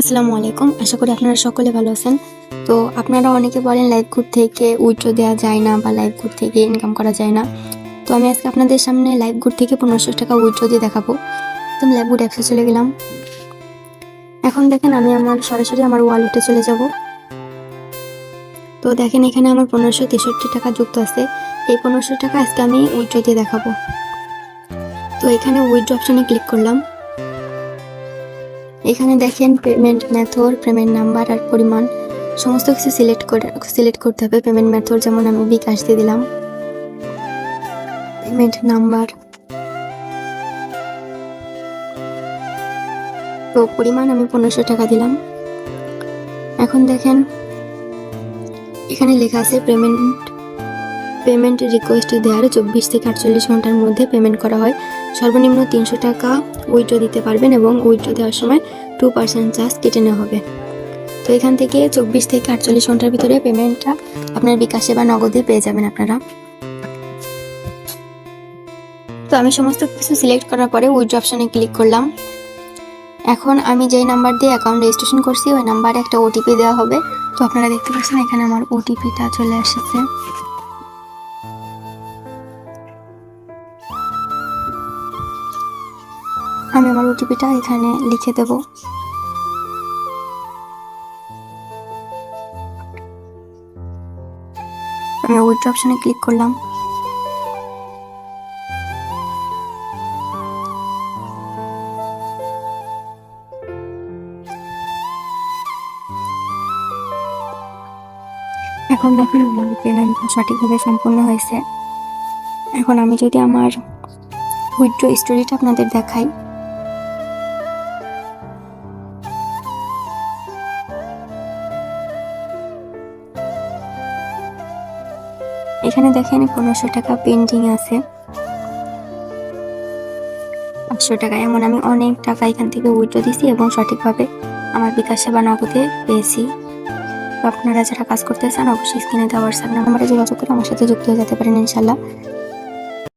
আসসালামু আলাইকুম। আশা করি আপনারা সকলে ভালো আছেন। তো আপনারা অনেকে বলেন লাইভ গ্রুপ থেকে উইথড্র দেওয়া যায় না বা লাইভ গ্রুপ থেকে ইনকাম করা যায় না। তো আমি আজকে আপনাদের সামনে লাইভ গ্রুপ থেকে 1500 টাকা উইথড্র দিয়ে দেখাবো। তো আমি লাইভ গ্রুপ অ্যাপসে চলে গেলাম। এখন দেখেন আমি সরাসরি আমার ওয়ালেটে চলে যাব। তো দেখেন এখানে আমার 1563 টাকা যুক্ত আছে। এই 1500 টাকা আজকে আমি উইথড্র দিয়ে দেখাবো। তো এখানে উইথড্র অপশনে ক্লিক করলাম। এখানে দেখেন পেমেন্ট মেথড, পেমেন্ট নাম্বার আর পরিমাণ সমস্ত কিছু সিলেক্ট করতে হবে। পেমেন্ট মেথড যেমন আমি বিকাশ দিয়ে দিলাম, পেমেন্ট নাম্বার, তো পরিমাণ আমি 1500 টাকা দিলাম। এখন দেখেন এখানে লেখা আছে পেমেন্ট রিকোয়েস্ট দেওয়ার 24 থেকে 48 ঘন্টার মধ্যে পেমেন্ট করা হয়। সর্বনিম্ন 300 টাকা উইথড্র দিতে পারবেন এবং উইথড্র দেওয়ার সময় 2% চার্জ কেটে নেওয়া হবে। তো এখান থেকে 24 থেকে 48 ঘন্টার ভিতরে পেমেন্টটা আপনার বিকাশে বা নগদে পেয়ে যাবেন আপনারা। তো আমি সমস্ত কিছু সিলেক্ট করার পরে উইথড্র অপশনে ক্লিক করলাম। এখন আমি যেই নাম্বার দিয়ে অ্যাকাউন্ট রেজিস্ট্রেশন করছি ওই নাম্বারে একটা ওটিপি দেওয়া হবে। তো আপনারা দেখতে পাচ্ছেন এখানে আমার ওটিপিটা চলে এসেছে। আমি আমার ওটিপিটা এখানে লিখে দেব। আমি উইথড্র অপশনে ক্লিক করলাম। এখন দেখুন আমার পেমেন্ট সঠিকভাবে সম্পূর্ণ হয়েছে। এখন আমি যদি আমার উইথড্র স্টোরিটা আপনাদের দেখাই, এখানে দেখেন 1500 টাকা পেন্ডিং আছে, 500 টাকা, এমন আমি অনেক টাকা এখান থেকে উইথড্র দিছি এবং সঠিকভাবে আমার বিকাশে বা নগদে পেয়েছি। তো আপনারা যারা কাজ করতে চান অবশ্যই স্ক্রিনে দেওয়া হোয়াটসঅ্যাপ নাম্বারে যোগাযোগ করে আমার সাথে যুক্ত হয়ে যেতে পারেন ইনশাল্লাহ।